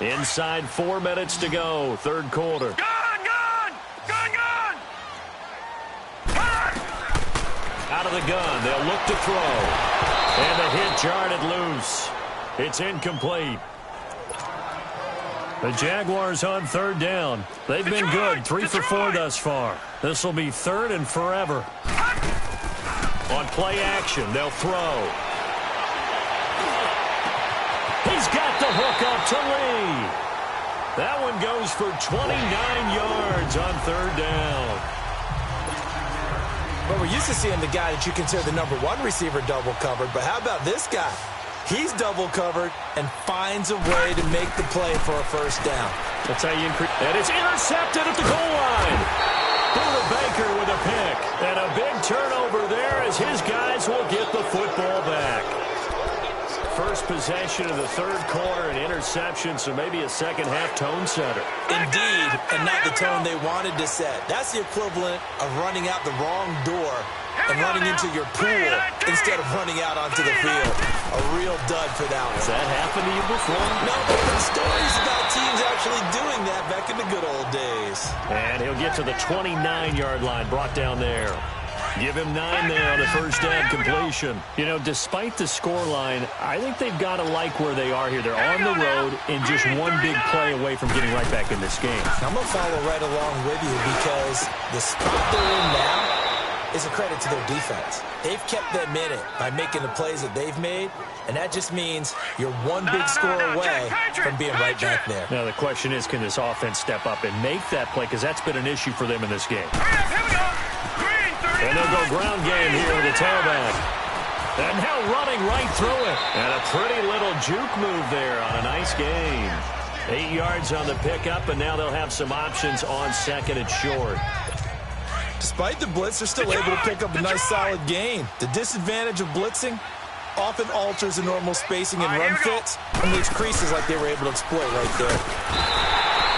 Inside 4 minutes to go, third quarter. Out of the gun, they'll look to throw. And the hit jarred it loose. It's incomplete. The Jaguars on third down. They've been good, 3 for 4 thus far. This will be third and forever. On play action, they'll throw. He's got the hook up to Lee. That one goes for 29 yards on third down. Well, we're used to seeing the guy that you consider the number 1 receiver double covered, but how about this guy? He's double covered and finds a way to make the play for a first down. That's how you increase. And it's intercepted at the goal line. Buda Baker with a pick. And a big turnover there as his guys will get the football back. First possession of the third quarter, an interception, so maybe a second-half tone setter. Indeed, and not the tone they wanted to set. That's the equivalent of running out the wrong door and running into your pool instead of running out onto the field. A real dud for that one. Has that happened to you before? No, but there are stories about teams actually doing that back in the good old days. And he'll get to the 29-yard line, brought down there. Give him 9 there on the first down completion. You know, despite the scoreline, I think they've got to like where they are here. They're on the road and just one big play away from getting right back in this game. I'm going to follow right along with you because the spot they're in now is a credit to their defense. They've kept them in it by making the plays that they've made, and that just means you're one big score away from being right back there. Now, the question is, can this offense step up and make that play? Because that's been an issue for them in this game. And they'll go ground game here with the tailback. And now running right through it. And a pretty little juke move there on a nice game. 8 yards on the pickup, and now they'll have some options on second and short. Despite the blitz, they're still able to pick up a nice solid gain. The disadvantage of blitzing often alters the normal spacing and run fits and leaves creases like they were able to exploit right there.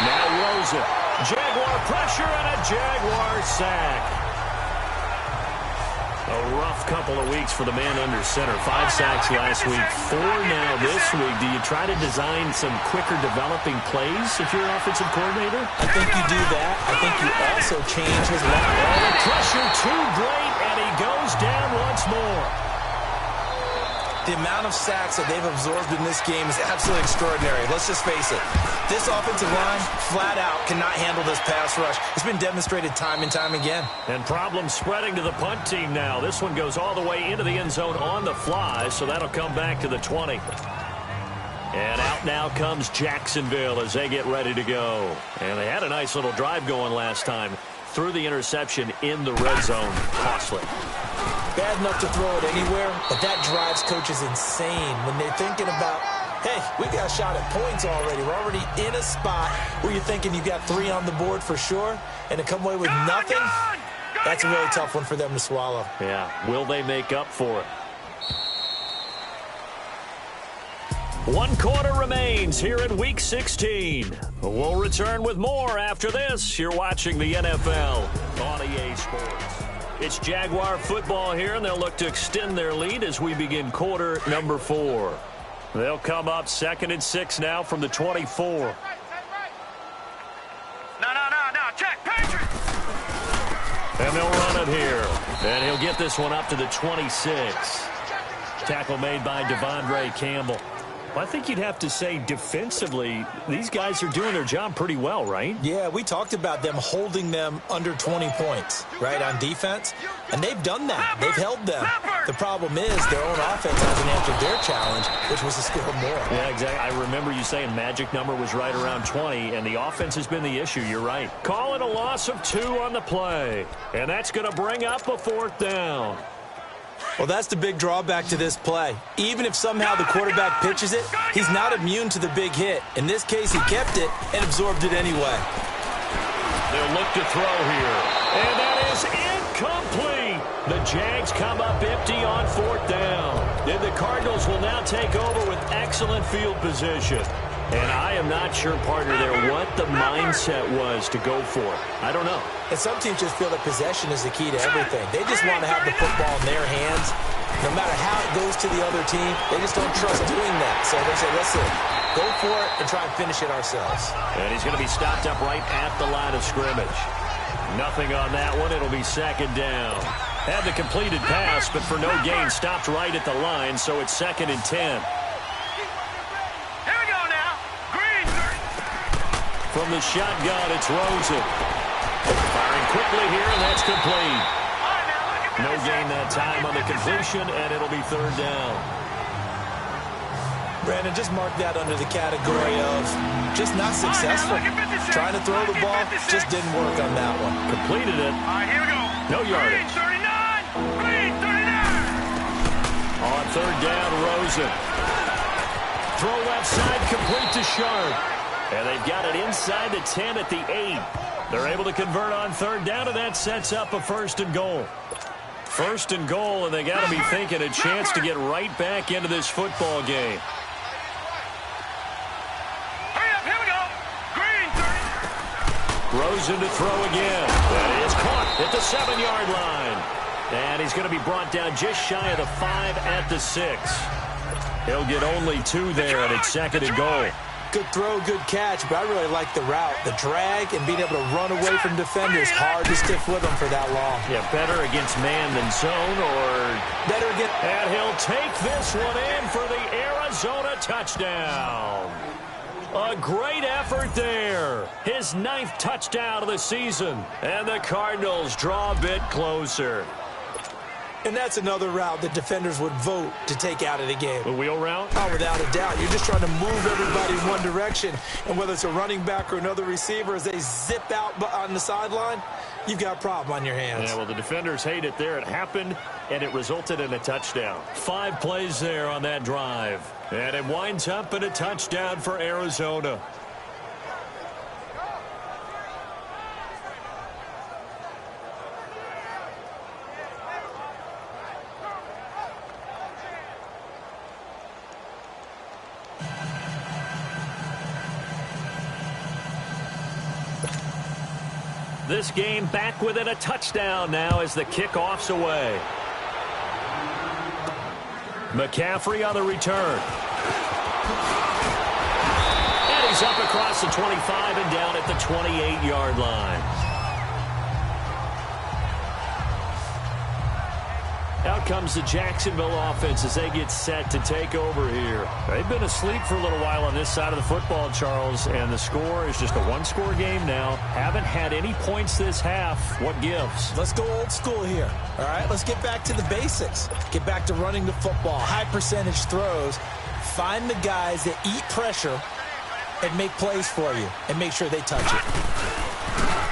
Now Rosa. Jaguar pressure and a Jaguar sack. A rough couple of weeks for the man under center. 5 sacks last week, 4 now this week. Do you try to design some quicker developing plays if you're an offensive coordinator? I think you do that. I think you also change his line. Oh, the pressure too great, and he goes down once more. The amount of sacks that they've absorbed in this game is absolutely extraordinary. Let's just face it. This offensive line, flat out, cannot handle this pass rush. It's been demonstrated time and time again. And problems spreading to the punt team now. This one goes all the way into the end zone on the fly, so that'll come back to the 20. And out now comes Jacksonville as they get ready to go. And they had a nice little drive going last time. Threw the interception in the red zone. Costly. Bad enough to throw it anywhere, but that drives coaches insane when they're thinking about, hey, we got a shot at points already. We're already in a spot where you're thinking you got 3 on the board for sure, and to come away with nothing, that's a really tough one for them to swallow. Yeah, will they make up for it? 1 quarter remains here in Week 16. We'll return with more after this. You're watching the NFL on EA Sports. It's Jaguar football here, and they'll look to extend their lead as we begin quarter number 4. They'll come up 2nd and 6 now from the 24. No, check, Patriots! And they'll run it here. And he'll get this one up to the 26. Tackle made by Devondre Campbell. Well, I think you'd have to say defensively, these guys are doing their job pretty well, right? Yeah, we talked about them holding them under 20 points, right, on defense. And they've done that. They've held them. The problem is their own offense hasn't answered their challenge, which was to score more. Yeah, exactly. I remember you saying magic number was right around 20, and the offense has been the issue. You're right. Call it a loss of 2 on the play. And that's going to bring up a 4th down. Well, that's the big drawback to this play. Even if somehow the quarterback pitches it, he's not immune to the big hit. In this case, he kept it and absorbed it anyway. They'll look to throw here. And that is incomplete. The Jags come up empty on 4th down. And the Cardinals will now take over with excellent field position. And I am not sure, partner, there what the mindset was to go for it. I don't know. And some teams just feel that possession is the key to everything. They just want to have the football in their hands. No matter how it goes to the other team, they just don't trust doing that. So they say, listen, Go for it and try and finish it ourselves. And he's going to be stopped up right at the line of scrimmage. Nothing on that one. It'll be second down. Had the completed pass, but for no gain, stopped right at the line, so it's 2nd and 10. Here we go now. Green. From the shotgun, it's Rosen. Firing quickly here, and that's complete. No gain that time on the completion, and it'll be 3rd down. Brandon, just mark that under the category of just not successful. Trying to throw the ball, just didn't work on that one. Completed it. All right, here we go. No yardage. Green 39. Green 39. On 3rd down, Rosen. Throw left side, complete to Sharp. And they've got it inside the 10 at the 8. They're able to convert on 3rd down, and that sets up a 1st and goal. 1st and goal, and they got to be thinking a chance to get right back into this football game. Hurry up, here we go. Green 30. Rosen to throw again. That is caught at the 7-yard line. And he's going to be brought down just shy of the 5 at the 6. He'll get only 2 there, and it's 2nd and goal. Good throw, good catch, but I really like the route. The drag and being able to run away from defenders. Hard to stick with them for that long. Yeah, better against man than zone, or better against... And he'll take this one in for the Arizona touchdown. A great effort there. His 9th touchdown of the season. And the Cardinals draw a bit closer. And that's another route that defenders would vote to take out of the game. The wheel route? Oh, without a doubt. You're just trying to move everybody in one direction. And whether it's a running back or another receiver, as they zip out on the sideline, you've got a problem on your hands. Yeah, well, the defenders hate it there. It happened, and it resulted in a touchdown. 5 plays there on that drive. And it winds up in a touchdown for Arizona. This game back within a touchdown now as the kickoff's away. McCaffrey on the return. And he's up across the 25 and down at the 28-yard line. Out comes the Jacksonville offense as they get set to take over here. They've been asleep for a little while on this side of the football, Charles, and the score is just a 1-score game now. Haven't had any points this half. What gives? Let's go old school here. All right, let's get back to the basics. Get back to running the football, high percentage throws. Find the guys that eat pressure and make plays for you and make sure they touch it.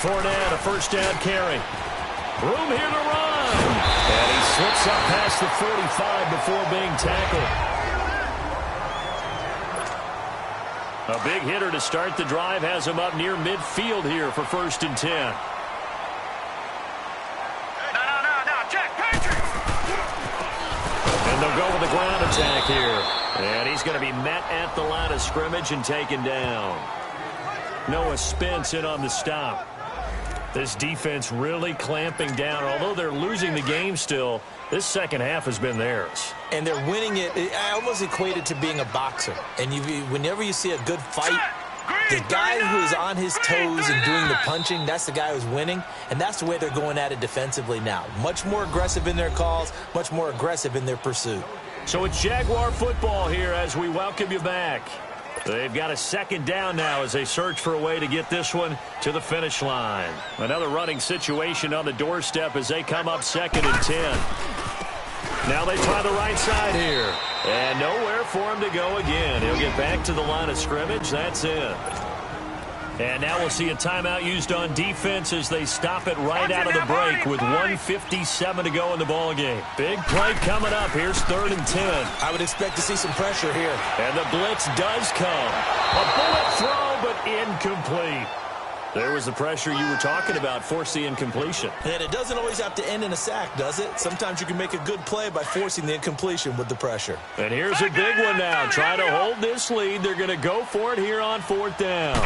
Fournette, a 1st down carry. Room here to run. And he slips up past the 45 before being tackled. A big hitter to start the drive has him up near midfield here for 1st and 10. No, check, Patrick. And they'll go with the ground attack here. And he's going to be met at the line of scrimmage and taken down. Noah Spence in on the stop. This defense really clamping down. Although they're losing the game still, this second half has been theirs. And they're winning it. I almost equate it to being a boxer. And whenever you see a good fight, the guy who is on his toes and doing the punching, that's the guy who's winning. And that's the way they're going at it defensively now. Much more aggressive in their calls, much more aggressive in their pursuit. So it's Jaguar football here as we welcome you back. They've got a 2nd down now as they search for a way to get this one to the finish line. Another running situation on the doorstep as they come up 2nd and 10. Now they try the right side here. And nowhere for him to go again. He'll get back to the line of scrimmage. That's it. And now we'll see a timeout used on defense as they stop it right out of the break with 1:57 to go in the ballgame. Big play coming up. Here's 3rd and 10. I would expect to see some pressure here. And the blitz does come. A bullet throw, but incomplete. There was the pressure you were talking about, force the incompletion. And it doesn't always have to end in a sack, does it? Sometimes you can make a good play by forcing the incompletion with the pressure. And here's a big one now. Try to hold this lead. They're going to go for it here on 4th down.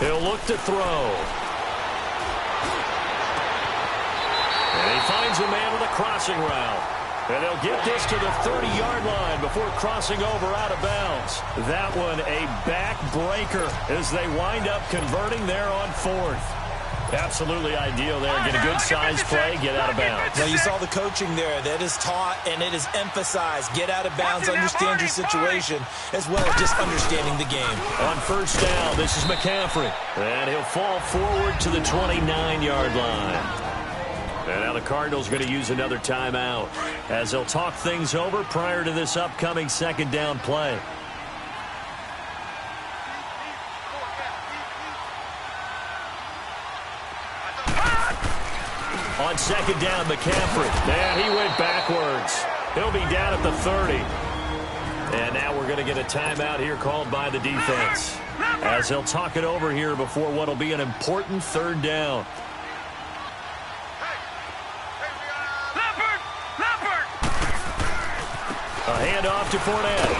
He'll look to throw. And he finds a man with a crossing route. And they'll get this to the 30-yard line before crossing over out of bounds. That one a backbreaker as they wind up converting there on 4th. Absolutely ideal there. Get a good size play, get out of bounds. Now you saw the coaching there. That is taught and it is emphasized. Get out of bounds, understand your situation, as well as just understanding the game. On 1st down, this is McCaffrey. And he'll fall forward to the 29-yard line. And now the Cardinals going to use another timeout as they'll talk things over prior to this upcoming 2nd down play. On 2nd down, McCaffrey. Man, he went backwards. He'll be down at the 30. And now we're going to get a timeout here called by the defense as they'll talk it over here before what will be an important 3rd down. A handoff to Fournette.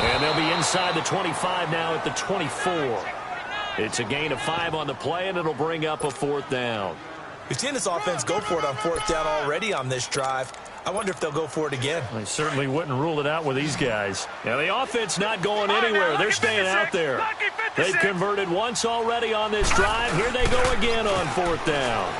And they'll be inside the 25 now at the 24. It's a gain of 5 on the play, and it'll bring up a 4th down. We've seen this offense go for it on 4th down already on this drive. I wonder if they'll go for it again. I certainly wouldn't rule it out with these guys. Now, the offense not going anywhere. They're staying out there. They've converted once already on this drive. Here they go again on 4th down.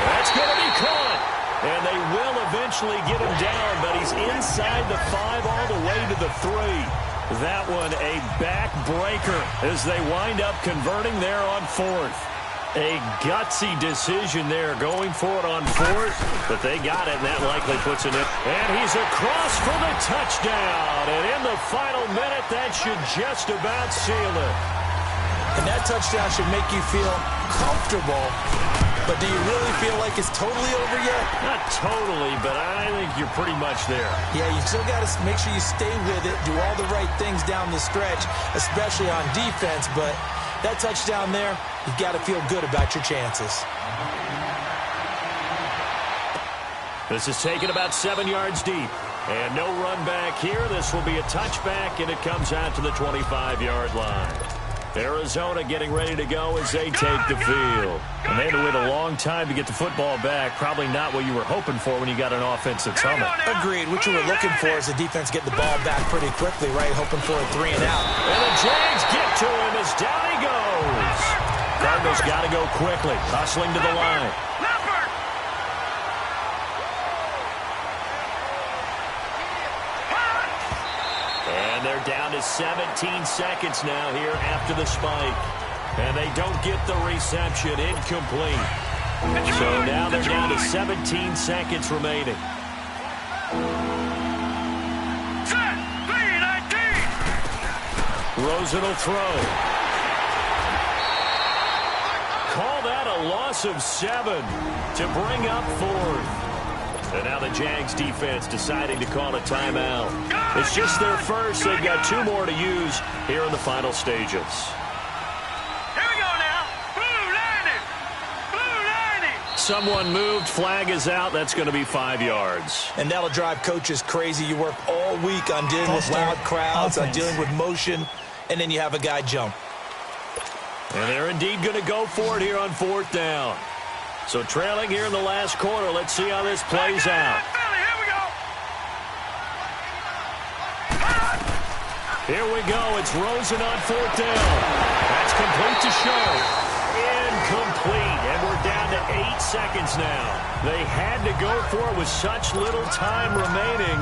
That's going to be caught. And they will eventually get him down, but he's inside the 5 all the way to the 3. That one a backbreaker as they wind up converting there on 4th. A gutsy decision there going for it on 4th, but they got it, and that likely puts it in. And he's across for the touchdown. And in the final minute, that should just about seal it. And that touchdown should make you feel comfortable. But do you really feel like it's totally over yet? Not totally, but I think you're pretty much there. Yeah, you still got to make sure you stay with it, do all the right things down the stretch, especially on defense. But that touchdown there, you've got to feel good about your chances. This is taken about 7 yards deep. And no run back here. This will be a touchback, and it comes out to the 25-yard line. Arizona getting ready to go as they take the field. And they had to wait a long time to get the football back. Probably not what you were hoping for when you got an offense that's humming. Agreed. What you were looking for is the defense getting the ball back pretty quickly, right? Hoping for a 3 and out. And the Jags get to him as down he goes. Cardinals got to go quickly. Hustling to the line. And they're down to 17 seconds now here after the spike. And they don't get the reception. Incomplete. So now they're down to 17 seconds remaining. Rosen will throw. Call that a loss of 7 to bring up 4th. And now the Jags defense deciding to call a timeout. It's just their first. They've got 2 more to use here in the final stages. Here we go now. Blue 90. Someone moved. Flag is out. That's going to be 5 yards. And that'll drive coaches crazy. You work all week on dealing with loud crowds, on dealing with motion, and then you have a guy jump. And they're indeed going to go for it here on 4th down. So trailing here in the last quarter. Let's see how this plays out. Here we go. It's Rosen on 4th down. That's complete to Shaw. Incomplete. And we're down to 8 seconds now. They had to go for it with such little time remaining.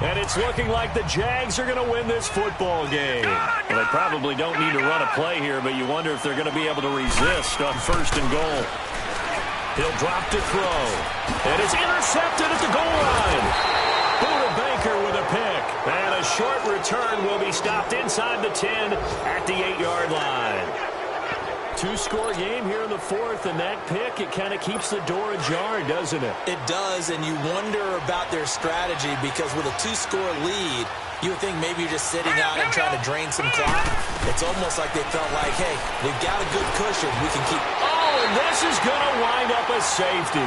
And it's looking like the Jags are going to win this football game. Well, they probably don't need to run a play here, but you wonder if they're going to be able to resist on 1st and goal. He'll drop to throw. And it's intercepted at the goal line. Buda Baker with a pick. And a short return will be stopped inside the 10 at the 8-yard line. 2-score game here in the 4th, and that pick, it kind of keeps the door ajar, doesn't it? It does, and you wonder about their strategy because with a 2-score lead, you would think maybe you're just sitting out and trying to drain some clock. It's almost like they felt like, hey, we've got a good cushion. We can keep... Oh, and this is going to wind up a safety.